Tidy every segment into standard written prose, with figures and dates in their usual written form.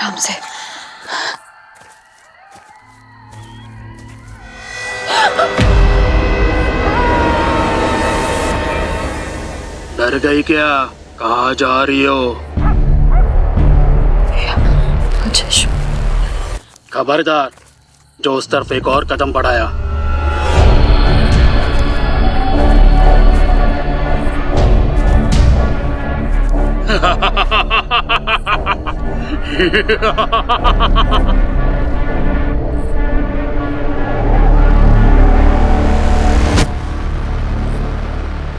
आराम से। डर गई क्या? कहाँ जा रही हो? खबरदार, जो उस तरफ एक और कदम बढ़ाया।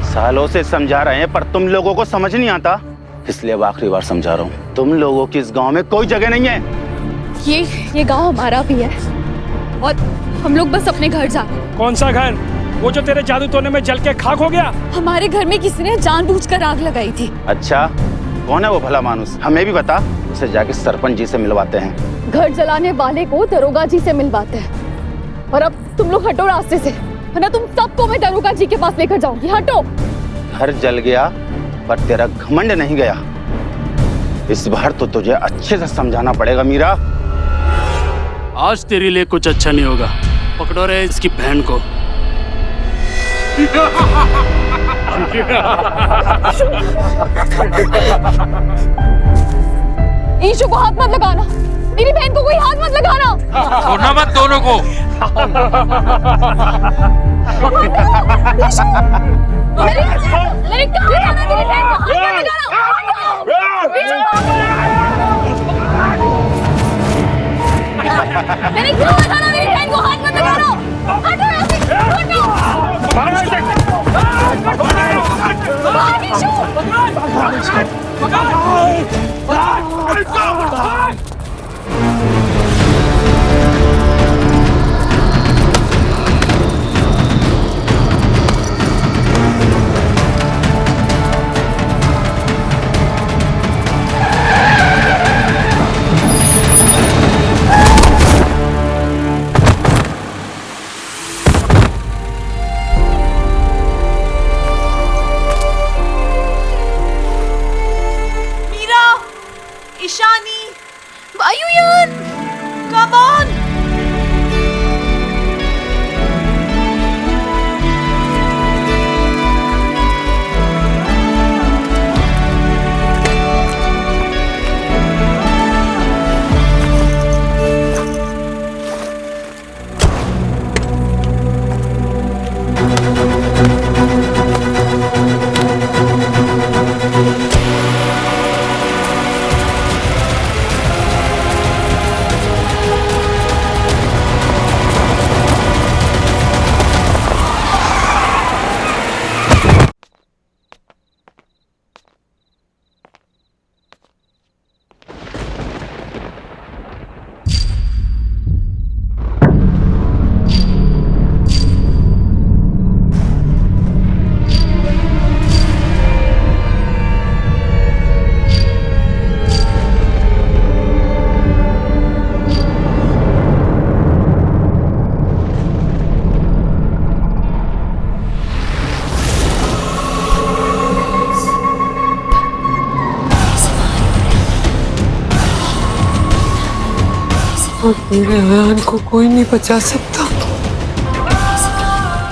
सालों से समझा रहे हैं पर तुम लोगों को समझ नहीं आता, इसलिए अब आखिरी बार समझा रहा हूँ। तुम लोगों की इस गांव में कोई जगह नहीं है। ये गांव हमारा भी है और हम लोग बस अपने घर जा। कौन सा घर? वो जो तेरे जादू टोने में जल के खाक हो गया? हमारे घर में किसी ने जानबूझकर आग लगाई थी। अच्छा, कौन है वो भला मानुस? हमें भी बता, उसे जाके सरपंच जी से मिलवाते हैं। घर जलाने वाले को दरोगा जी से मिलवाते हैं। और अब तुम लोग हटो रास्ते से, वरना तुम सबको मैं दरोगा जी के पास लेकर जाऊंगी। हटो। घर जल गया पर तेरा घमंड नहीं गया। इस बार तो तुझे अच्छे से समझाना पड़ेगा मीरा। आज तेरे लिए कुछ अच्छा नहीं होगा। पकड़ो रे इसकी बहन को। ईशु को हाथ मत लगाना, मेरी बहन को कोई हाथ मत लगाना। छोड़ना मत दोनों को। मेरे कहाँ जाना तेरी बहन को हाथ मत लगाना। मैंने क्यों बताना मेरी बहन को हाथ मत लगाना। हटो यहाँ से, हटो। भाग ईशु। ईशानी, वायुयान, come on! और मेरे अयान को कोई नहीं बचा सकता।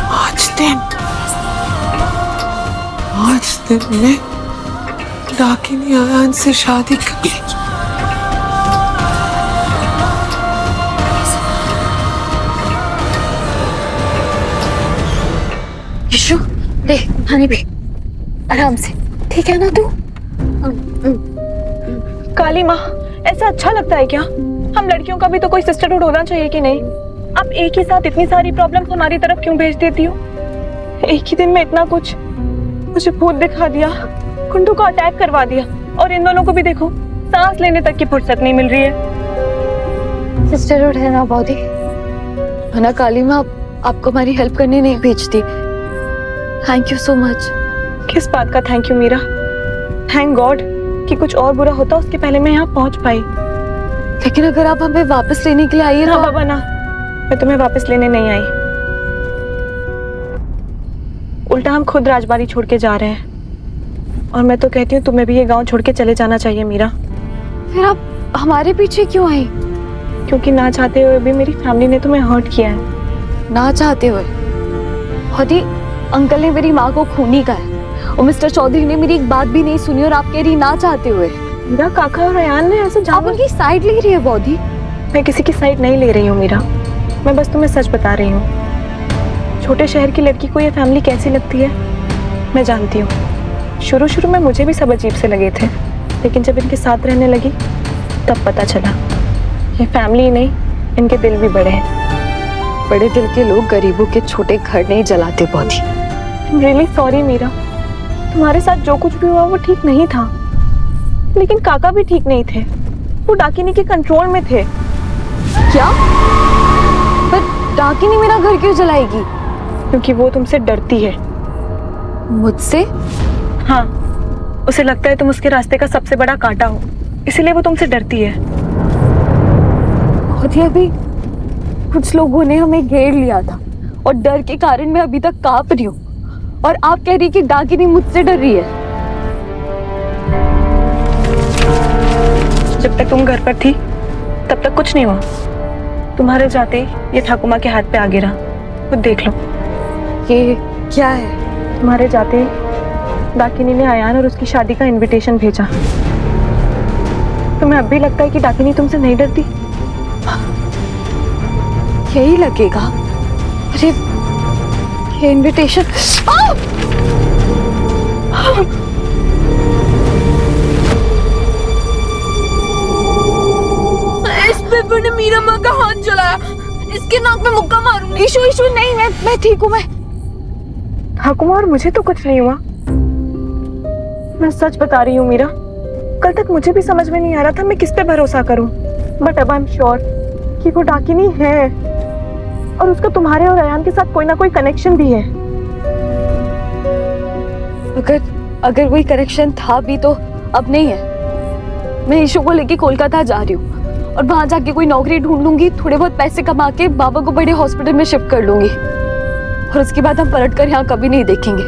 आज दिन में डाकिनी अयान से शादी कर ली। ईशु, ले पानी पी, आराम से, ठीक है ना तू? काली माँ, ऐसा अच्छा लगता है क्या? हम लड़कियों का भी तो कोई सिस्टरहुड होना चाहिए कि नहीं? आप एक ही साथ इतनी सारी प्रॉब्लम्स हमारी तरफ क्यों भेज देती हो? एक ही दिन में इतना कुछ, मुझे भूत दिखा दिया, कुंडू को अटैक करवा दिया, और इन दोनों को भी देखो, सांस लेने तक की फुर्सत नहीं मिल रही है। सिस्टरहुड है ना बॉडी, वरना काली माँ आपको हमारी हेल्प करने नहीं भेजती। Thank you so much. किस बात का thank you Meera? Thank God कि कुछ और बुरा होता उसके पहले मैं यहाँ पहुँच पाई। लेकिन अगर आप हमें वापस लेने के लिए आई ना बाबा ना, मैं तुम्हें वापस लेने नहीं आई, उल्टा हम खुद राजबाड़ी छोड़ के जा रहे हैं। और मैं तो कहती हूँ तुम्हें भी ये गांव छोड़ के चले जाना चाहिए मीरा। फिर आप हमारे पीछे क्यों आई? क्योंकि ना चाहते हुए भी मेरी फैमिली ने तुम्हें हर्ट किया है। ना चाहते हुए? होती अंकल ने मेरी माँ को खूनी कहा है और मिस्टर चौधरी ने मेरी एक बात भी नहीं सुनी और आप कह रही ना चाहते हुए। मेरा काका और अयान ने ऐसे आप उनकी साइड ले रही है बॉडी। मैं किसी की साइड नहीं ले रही हूँ मीरा, मैं बस तुम्हें सच बता रही हूँ। छोटे शहर की लड़की को ये फैमिली कैसी लगती है मैं जानती हूँ। शुरू में मुझे भी सब अजीब से लगे थे, लेकिन जब इनके साथ रहने लगी तब पता चला ये फैमिली ही नहीं, इनके दिल भी बड़े हैं। बड़े दिल के लोग गरीबों के छोटे घर नहीं जलाते बॉडी। I am really sorry Meera, तुम्हारे साथ जो कुछ भी हुआ वो ठीक नहीं था, लेकिन काका भी ठीक नहीं थे, वो डाकिनी के कंट्रोल में थे। क्या? पर डाकिनी मेरा घर क्यों जलाएगी? क्योंकि वो तुमसे डरती है। मुझसे? हाँ, उसे लगता है तुम उसके रास्ते का सबसे बड़ा कांटा हो, इसीलिए वो तुमसे डरती है। होती अभी कुछ लोगों ने हमें घेर लिया था और डर के कारण मैं अभी तक कांप रही हूँ, और आप कह रही कि डाकिनी मुझसे डर रही है। जब तक तुम घर पर थी तब तक कुछ नहीं हुआ, तुम्हारे जाते ही ये ठाकुमा के हाथ पे आ गिरा, खुद देख लो। ये क्या है? तुम्हारे जाते ही डाकिनी ने अयान और उसकी शादी का इनविटेशन भेजा। तुम्हें अब भी लगता है कि डाकिनी तुमसे नहीं डरती? यही लगेगा। अरे ये इनविटेशन। इस पेपर ने मीरा माँ का हाथ जलाया, इसके नाक में मुक्का मारूंगी। इशू नहीं, मैं ठीक हूँ। मैं ठाकुमा और मुझे तो कुछ नहीं हुआ, मैं सच बता रही हूँ मीरा। कल तक मुझे भी समझ में नहीं आ रहा था मैं किस पे भरोसा करूं, बट अब आई एम श्योर कि वो डाकिनी है और उसका तुम्हारे और अयान के साथ कोई ना कोई कनेक्शन भी है। अगर कोई कनेक्शन था भी तो अब नहीं है। मैं ईशू को लेके कोलकाता जा रही हूँ और वहां जाके कोई नौकरी ढूंढ लूंगी, थोड़े बहुत पैसे कमा के बाबा को बड़े हॉस्पिटल में शिफ्ट कर लूंगी और उसके बाद हम पलट कर यहाँ कभी नहीं देखेंगे।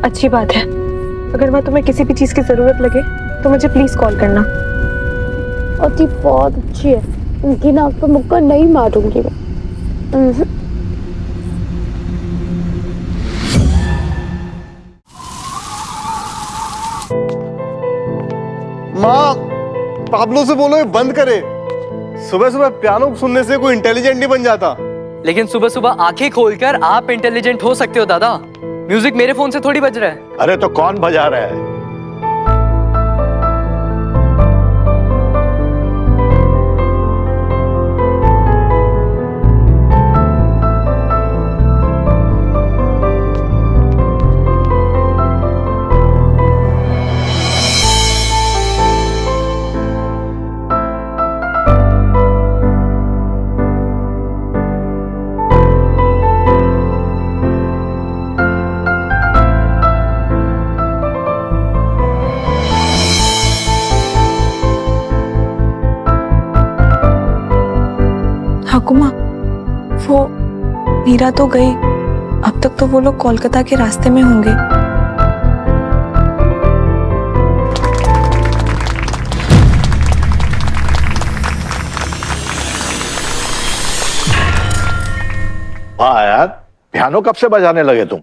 अच्छी बात है, अगर मैं तुम्हें किसी भी चीज की जरूरत लगे तो मुझे प्लीज कॉल करना। और ती बहुत अच्छी है, उनकी नाक पे मुक्का नहीं मारूंगी मैं। माँ, पाब्लो से बोलो ये बंद करे। सुबह सुबह पियानो सुनने से कोई इंटेलिजेंट नहीं बन जाता। लेकिन सुबह सुबह आंखें खोलकर आप इंटेलिजेंट हो सकते हो दादा। म्यूजिक मेरे फोन से थोड़ी बज रहा है। अरे तो कौन बजा रहा है? ठाकुमा, वो मीरा तो गई, अब तक तो वो लोग कोलकाता के रास्ते में होंगे। हाँ यार, पियानो कब से बजाने लगे तुम?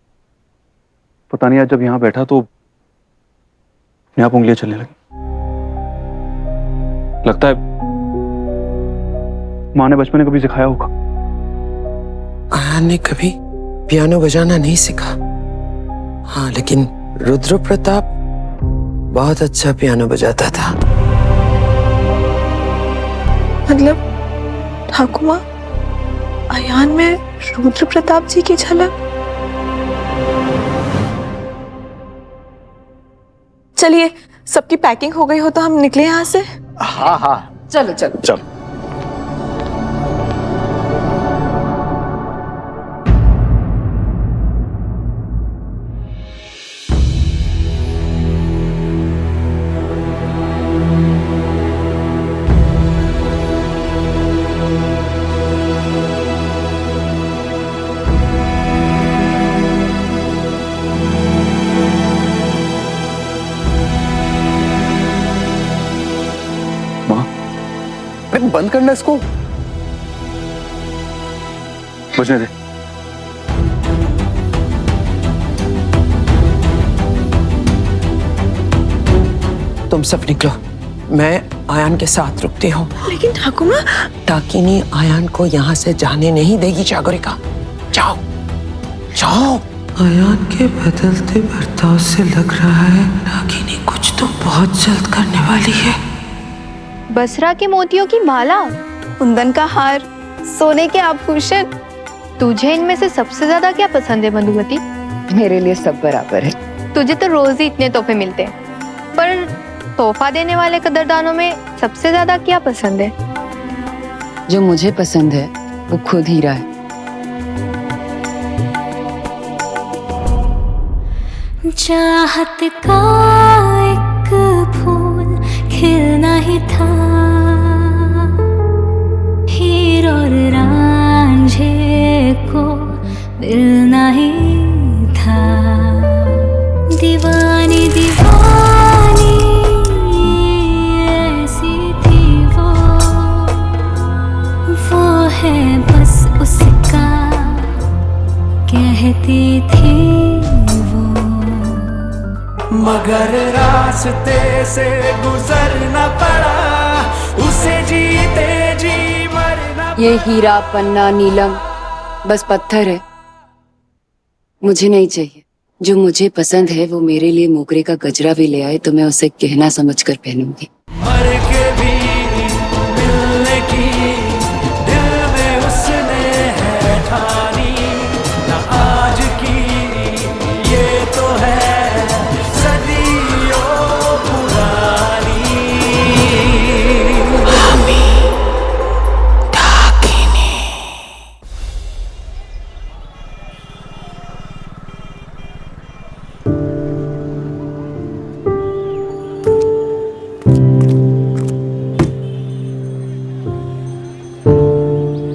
पता नहीं, आज जब यहाँ बैठा तो अपने आप उंगलियां चलने लगी। लगता है माँ ने बचपन में कभी सिखाया होगा। अयान ने कभी पियानो बजाना नहीं सीखा, हाँ, लेकिन रुद्र प्रताप बहुत अच्छा पियानो बजाता था। मतलब ठाकुमा, अयान में रुद्र प्रताप जी की झलक। चलिए, सबकी पैकिंग हो गई हो तो हम निकले यहाँ से। हाँ हाँ, चलो चलो चल। अरे बंद करना इसको, बजने दे। तुम सब निकलो, मैं आयान के साथ रुकती हूँ। लेकिन ठाकुमा, डाकिनी आयान को यहाँ से जाने नहीं देगी जागरिका। जाओ जाओ। आयान के बदलते बर्ताव से लग रहा है डाकिनी कुछ तो बहुत जल्द करने वाली है। बसरा के मोतियों की माला, कुंदन का हार, सोने के आभूषण, तुझे इनमें से सबसे ज्यादा क्या पसंद है मधुमती? मेरे लिए सब बराबर है। तुझे तो रोज ही इतने तोहफे मिलते हैं, पर तोहफा देने वाले कदरदानों में सबसे ज्यादा क्या पसंद है? जो मुझे पसंद है वो खुद हीरा है। चाहत का एक फूल खिलना ही था, हीर और रांझे को मिलना ही था। दीवानी दीवानी ऐसी थी वो है बस उसका कहती थी वो, मगर रास्ते से गुजरना पड़ा उसे, जीते जी मरना। ये हीरा पन्ना नीलम बस पत्थर है, मुझे नहीं चाहिए। जो मुझे पसंद है वो मेरे लिए मोगरे का गजरा भी ले आए तो मैं उसे गहना समझकर पहनूंगी। मर के भी मिलने की दिल में उसने है ठानी, ना आज की ये तो है सदियों पुरानी।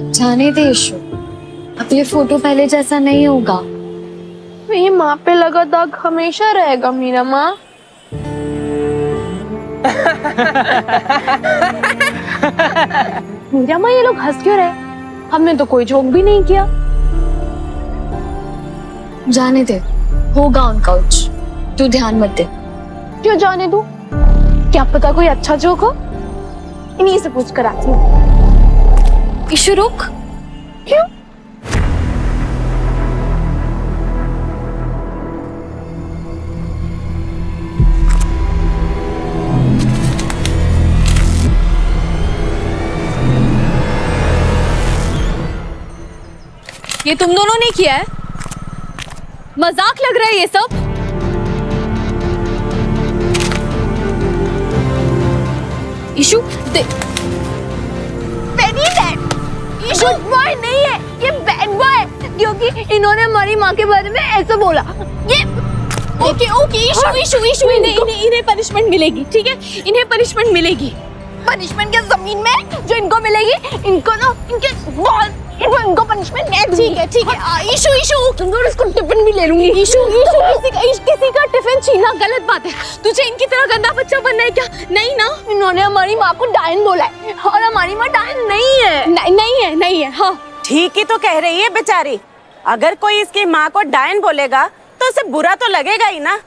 जाने दे ईशु, अब ये फोटो पहले जैसा नहीं होगा। मेरी माँ पे लगा दाग हमेशा रहेगा मीरा माँ। मीरा माँ, ये लोग हंस क्यों रहे? हमने तो कोई जोक भी नहीं किया। जाने दे, होगा उनका कुछ, तू ध्यान मत दे। क्यों जाने दूं? क्या पता कोई अच्छा जोक हो, इन्हीं से पूछ कर आती हूँ। ईशु रुक। क्यों? ये तुम दोनों ने किया है? मजाक लग रहा है ये सब? ईशु दे। गुड बॉय नहीं है, ये बैड बॉय है, क्योंकि इन्होंने हमारी माँ के बारे में ऐसा बोला। ये ओके ओके ईशु ईशु ईशु, इन्हें पनिशमेंट मिलेगी, ठीक है? इन्हें पनिशमेंट मिलेगी। पनिशमेंट क्या जमीन में जो इनको मिलेगी? इनको ना इनके बॉल, इनको पनिशमेंट मैं दूंगी। ठीक है ईशु ईशु, तुम लोग इसको टिफिन भी ले लूंगी। ईशु ईशु, किसी का टिफिन छीनना गलत बात है। तुझे इनकी तरह गंदा बच्चा बनना है क्या? नहीं ना, इन्होंने हमारी माँ को डायन बोला है और हमारी माँ डायन नहीं है। नहीं है। हाँ ठीक ही तो कह रही है बेचारी। अगर कोई इसकी माँ को डायन बोलेगा तो उसे बुरा तो लगेगा ही ना।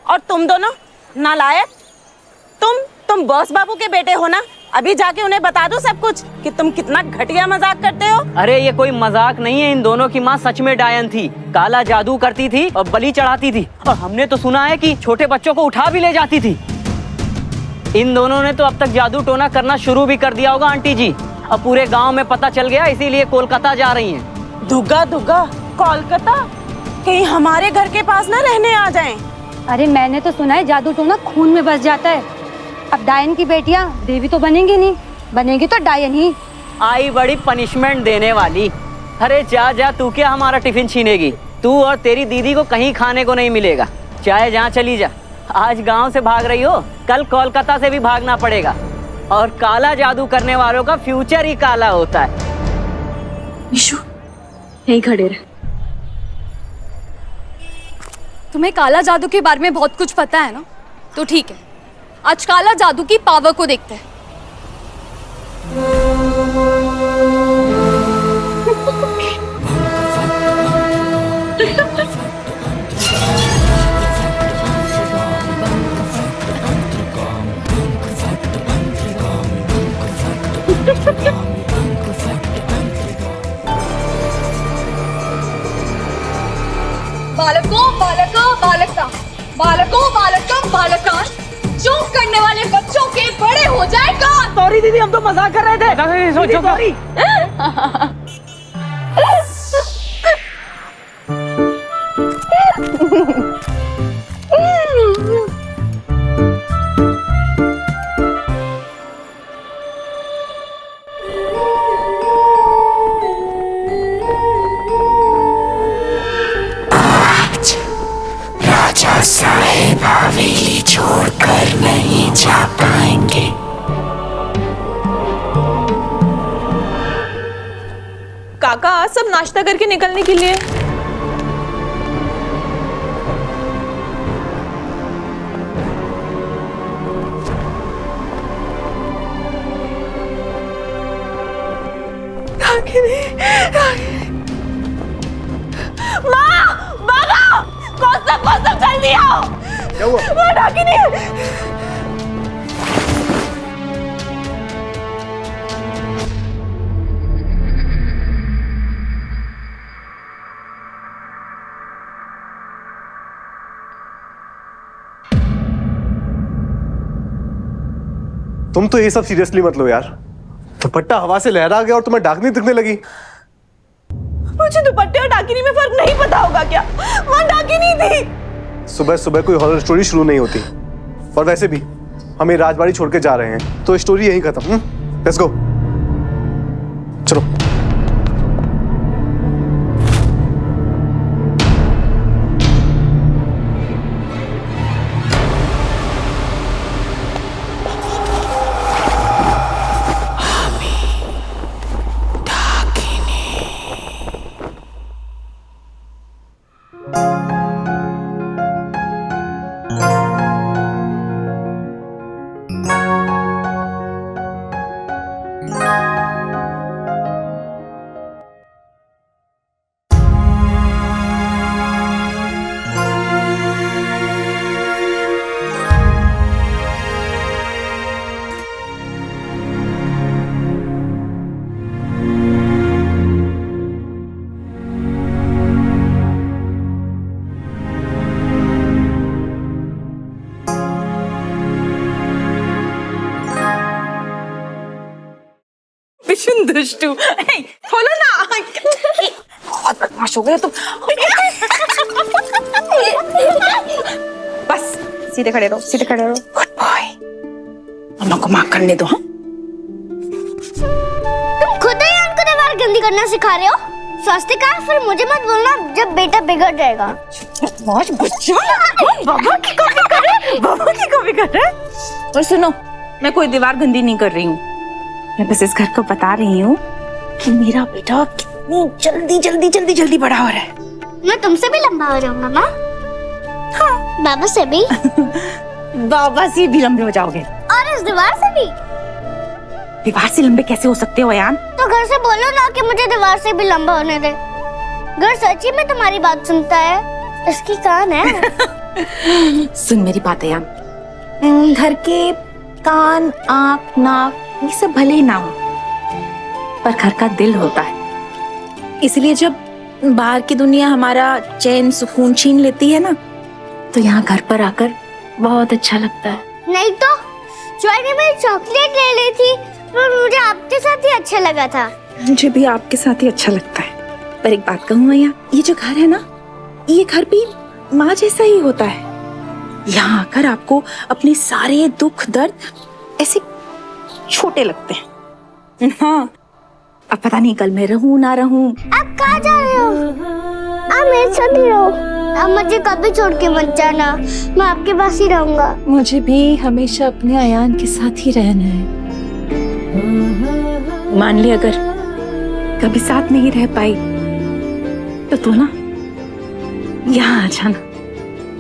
और तुम दोनों नालायक, तुम बॉस बाबू के बेटे हो ना? अभी जाके उन्हें बता दो सब कुछ कि तुम कितना घटिया मजाक करते हो। अरे ये कोई मजाक नहीं है, इन दोनों की माँ सच में डायन थी, काला जादू करती थी और बलि चढ़ाती थी, और हमने तो सुना है कि छोटे बच्चों को उठा भी ले जाती थी। इन दोनों ने तो अब तक जादू टोना करना शुरू भी कर दिया होगा आंटी जी। अब पूरे गांव में पता चल गया, इसीलिए कोलकाता जा रही हैं। दुग्गा कोलकाता, कहीं हमारे घर के पास ना रहने आ जाएं। अरे मैंने तो सुना है जादू टोना खून में बस जाता है। अब डायन की बेटियां देवी तो बनेंगी नहीं, बनेगी तो डायन ही। आई बड़ी पनिशमेंट देने वाली। अरे जा, तू क्या हमारा टिफिन छीनेगी? तू और तेरी दीदी को कहीं खाने को नहीं मिलेगा, चाहे जहाँ चली जा। आज गांव से भाग रही हो, कल कोलकाता से भी भागना पड़ेगा। और काला जादू करने वालों का फ्यूचर ही काला होता है। ईशु यहीं खड़े रहे। तुम्हें काला जादू के बारे में बहुत कुछ पता है ना? तो ठीक है, आज काला जादू की पावर को देखते हैं। बालकों बालका बालका बालकों बालका बालका जोक करने वाले बच्चों के बड़े हो जाए कान। सॉरी दीदी, हम तो मजाक कर रहे थे। सॉरी। राजा साहेब हवेली छोड़कर नहीं जा पाएंगे। काका सब नाश्ता करके निकलने के लिए। माँ, बाबा, कौसम जल्दी आओ। क्या हुआ? वो डाकिनी है। तुम तो ये सब सीरियसली मत लो यार। दुपट्टा हवा से लहरा गया और तुम्हें डाकनी दिखने लगी। मुझे दुपट्टे और डाकिनी में फर्क नहीं पता होगा क्या? वहाँ डाकिनी थी। सुबह सुबह कोई हॉरर स्टोरी शुरू नहीं होती। और वैसे भी हम ये राजबाड़ी छोड़ के जा रहे हैं, तो स्टोरी यहीं खत्म। लेट्स गो, चलो। दुष्टू, खोलो ना। बहुत बदमाश हो गए तुम। बस सीधे खड़े रहो, सीधे खड़े रहो। Good boy. मम्मा को माफ करने दो। तुम खुद ही उनको दीवार गंदी करना सिखा रहे हो। स्वास्तिका, फिर मुझे मत बोलना जब बेटा बिगड़ जाएगा। बदमाश बच्चा। बाबा की कॉपी कर रहे, बाबा की कॉपी कर रहे। और सुनो, मैं कोई दीवार गंदी नहीं कर रही हूँ। मैं बस इस घर को बता रही हूँ कि मेरा बेटा कितनी जल्दी बड़ा हो रहा है। मैं तुमसे भी लंबा हो जाऊंगा माँ। हाँ, बाबा से भी। बाबा से भी लंबे हो जाओगे। और इस दीवार से भी। दीवार से लंबे कैसे हो सकते हो अयान? तो घर से बोलो ना कि मुझे दीवार से भी लंबा होने दे। घर सच्ची में तुम्हारी बात सुनता है। इसकी कान है। सुन मेरी बात अयान, घर के कान, आँख, नाक ये सब भले ही ना हो, पर घर का दिल होता है। इसलिए जब बाहर की दुनिया हमारा चैन सुकून छीन लेती है ना, तो यहाँ घर पर आकर बहुत अच्छा लगता है। नहीं तो जॉय ने मेरी चॉकलेट ले ली थी, पर मुझे आपके साथ ही अच्छा लगा था। मुझे भी आपके साथ ही अच्छा लगता है। पर एक बात कहूँ मैया, ये जो घर है ना, ये घर भी माँ जैसा ही होता है। यहाँ आकर आपको अपने सारे दुख दर्द ऐसे छोटे लगते हैं। हाँ, अब पता नहीं कल मैं रहूं ना रहूं। आप कहाँ जा रहे हो? आप मेरे साथ ही रहो। आप मुझे कभी छोड़ के मत जाना, मैं आपके पास ही रहूंगा। मुझे भी हमेशा अपने अयान के साथ ही रहना है। मान ली अगर कभी साथ नहीं रह पाई तो तू ना यहाँ आ जाना।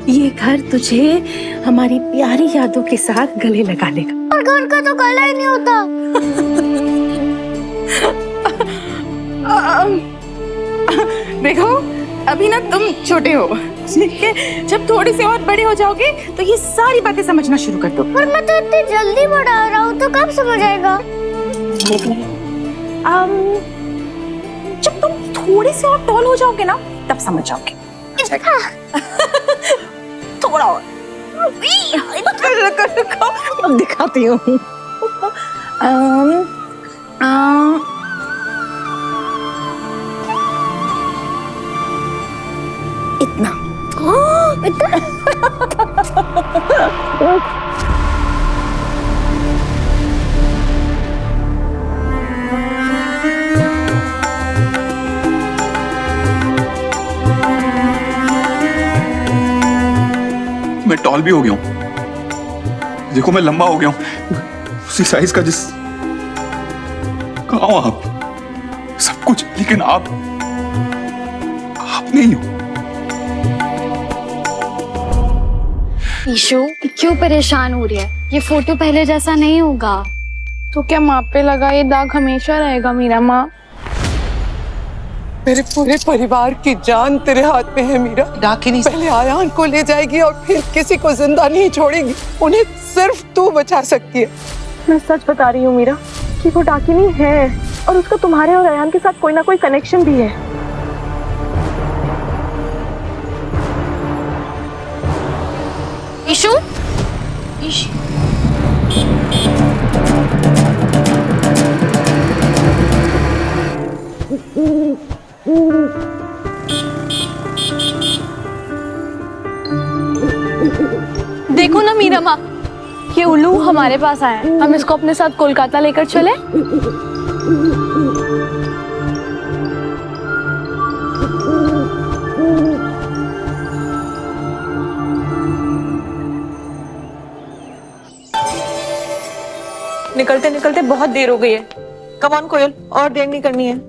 ये घर तुझे हमारी प्यारी यादों के साथ गले लगा लेगा। और घर का तो गला ही नहीं होता। देखो अभी ना तुम छोटे हो, ठीक है? जब थोड़ी सी और बड़े हो जाओगे तो ये सारी बातें समझना शुरू कर दो। पर मैं तो इतनी जल्दी बड़ा हो रहा हूँ, तो कब समझ आएगा? जब तुम थोड़ी सी और टॉल हो जाओगे ना तब समझ जाओगे। थोड़ा और। अब दिखाती हूँ। इतना। मैं टॉल भी हो गया हूँ, देखो मैं लंबा हो गया हूँ, उसी साइज का जिस। कहाँ हो आप? सब कुछ, लेकिन आप नहीं हो। ईशु क्यों परेशान हो रही है? ये फोटो पहले जैसा नहीं होगा। तो क्या माँ पे लगा ये दाग हमेशा रहेगा मीरा माँ? मेरे पूरे परिवार की जान तेरे हाथ में है मीरा। डाकिनी पहले आयान को ले जाएगी और फिर किसी को जिंदा नहीं छोड़ेगी। उन्हें सिर्फ तू बचा सकती है। मैं सच बता रही हूँ मीरा कि वो डाकिनी है और उसका तुम्हारे और अयान के साथ कोई ना कोई कनेक्शन भी है। ईशु देखो ना मीरा माँ, ये उल्लू हमारे पास आया है। हम इसको अपने साथ कोलकाता लेकर चले? निकलते निकलते बहुत देर हो गई है। कम ऑन कोयल, और देर नहीं करनी है।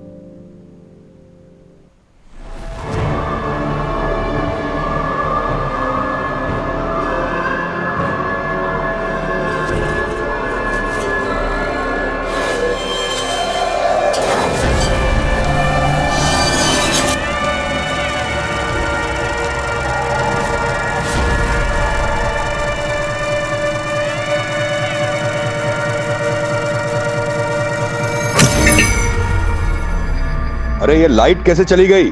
अरे ये लाइट कैसे चली गई?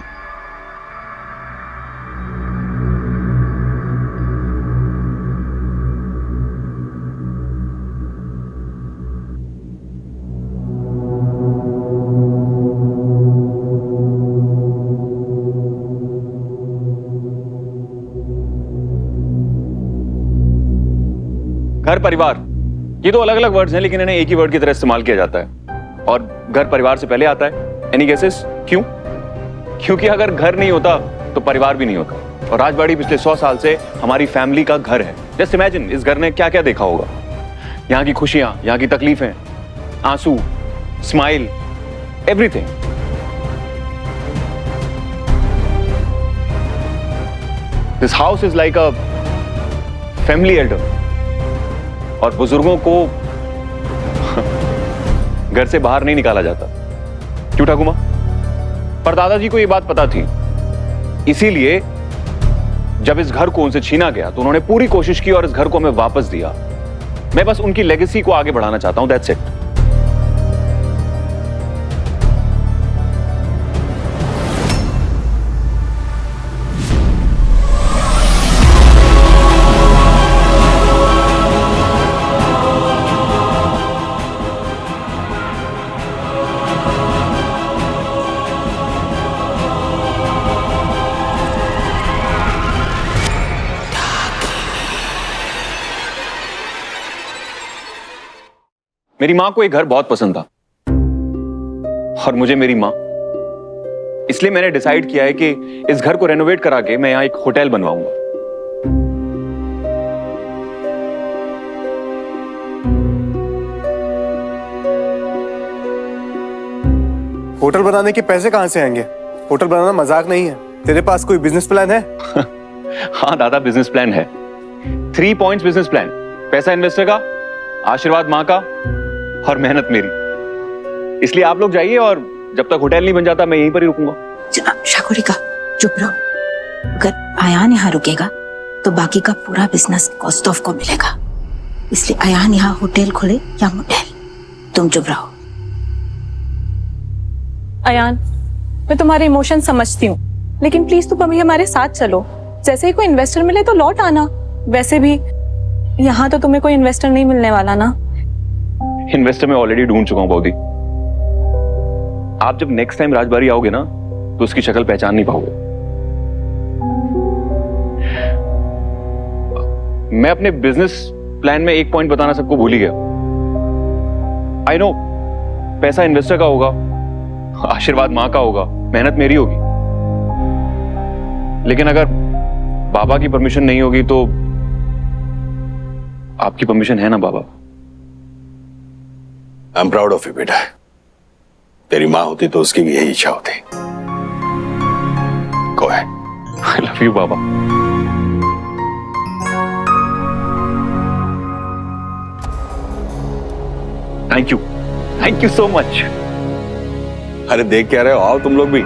घर परिवार, ये दो अलग अलग वर्ड्स हैं, लेकिन इन्हें एक ही वर्ड की तरह इस्तेमाल किया जाता है। और घर परिवार से पहले आता है। एनी गेसेस क्यों? क्योंकि अगर घर नहीं होता तो परिवार भी नहीं होता। और राजबाड़ी पिछले 100 साल से हमारी फैमिली का घर है। जस्ट इमेजिन इस घर ने क्या क्या देखा होगा। यहाँ की खुशियां, यहाँ की तकलीफें, आंसू, smile, everything. This house is like a family Elder. और बुजुर्गों को घर से बाहर नहीं निकाला जाता। क्यों ठाकुमा? पर दादाजी को यह बात पता थी, इसीलिए जब इस घर को उनसे छीना गया तो उन्होंने पूरी कोशिश की और इस घर को हमें वापस दिया। मैं बस उनकी लेगेसी को आगे बढ़ाना चाहता हूं, दैट्स इट। मेरी मां को ये घर बहुत पसंद था और मुझे मेरी मां। इसलिए मैंने डिसाइड किया है कि इस घर को रेनोवेट करा के मैं यहां एक होटल बनवाऊंगा। होटल बनाने के पैसे कहां से आएंगे? होटल बनाना मजाक नहीं है। तेरे पास कोई बिजनेस प्लान है? हाँ दादा, बिजनेस प्लान है। 3 पॉइंट्स बिजनेस प्लान। पैसा इन्वेस्टर का, आशीर्वाद मां का और मेहनत मेरी। इसलिए आप लोग जाइए और जब तक होटल नहीं बन जाता मैं यहीं पर ही रुकूंगा। शाकुरिका चुप रहो, अगर आयान यहाँ रुकेगा तो बाकी का पूरा बिजनेस कॉस्टॉफ को मिलेगा, इसलिए आयान यहाँ होटल खोले या मोटेल, तुम चुप रहो। अयान, मैं तुम्हारे इमोशन समझती हूँ, लेकिन प्लीज तुम अभी हमारे साथ चलो। जैसे ही कोई इन्वेस्टर मिले तो लौट आना। वैसे भी यहाँ तो तुम्हें कोई इन्वेस्टर नहीं मिलने वाला ना। इन्वेस्टर मैं ऑलरेडी ढूंढ चुका हूं बॉडी। आप जब नेक्स्ट टाइम राजबाड़ी आओगे ना तो उसकी शक्ल पहचान नहीं पाओगे। मैं अपने बिजनेस प्लान में एक पॉइंट बताना सबको भूल ही गया। आई नो पैसा इन्वेस्टर का होगा, आशीर्वाद मां का होगा, मेहनत मेरी होगी, लेकिन अगर बाबा की परमिशन नहीं होगी तो आपकी परमिशन है ना बाबा? I am proud of you बेटा। तेरी माँ होती तो उसकी भी यही इच्छा होती। Go ahead. I love you Baba. Thank you so much. अरे देख क्या रहे हो, आओ तुम लोग भी।